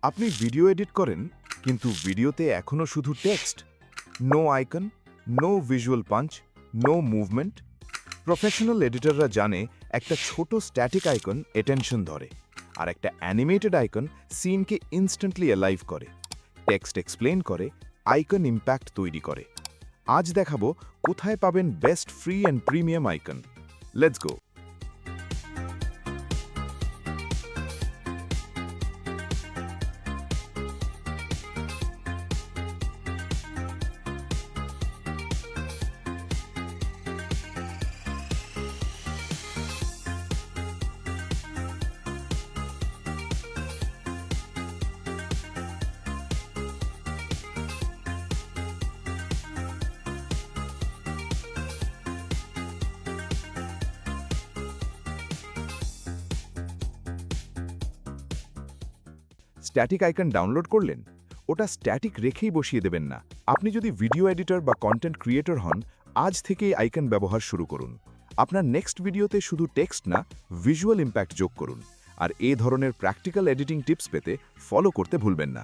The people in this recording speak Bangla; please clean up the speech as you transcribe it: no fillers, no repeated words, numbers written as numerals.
আপনি ভিডিও এডিট করেন, কিন্তু ভিডিওতে এখনও শুধু text, no icon, no visual punch, no movement. Professional এডিটররা জানে একটা ছোট স্ট্যাটিক আইকন অ্যাটেনশন ধরে, আর একটা অ্যানিমেটেড আইকন সিনকে ইনস্ট্যান্টলি অ্যালাইভ করে, টেক্সট এক্সপ্লেন করে, আইকন ইম্প্যাক্ট তৈরি করে। আজ দেখাবো কোথায় পাবেন best free and premium icon. Let's go. Static icon download করলেন, ওটা স্ট্যাটিক রেখেই বসিয়ে দেবেন না। আপনি যদি ভিডিও এডিটর বা কন্টেন্ট ক্রিয়েটর হন, আজ থেকেই আইকন ব্যবহার শুরু করুন। আপনার নেক্সট ভিডিওতে শুধু টেক্সট না, ভিজুয়াল ইম্প্যাক্ট যোগ করুন। আর এই ধরনের প্র্যাকটিক্যাল এডিটিং টিপস পেতে ফলো করতে ভুলবেন না।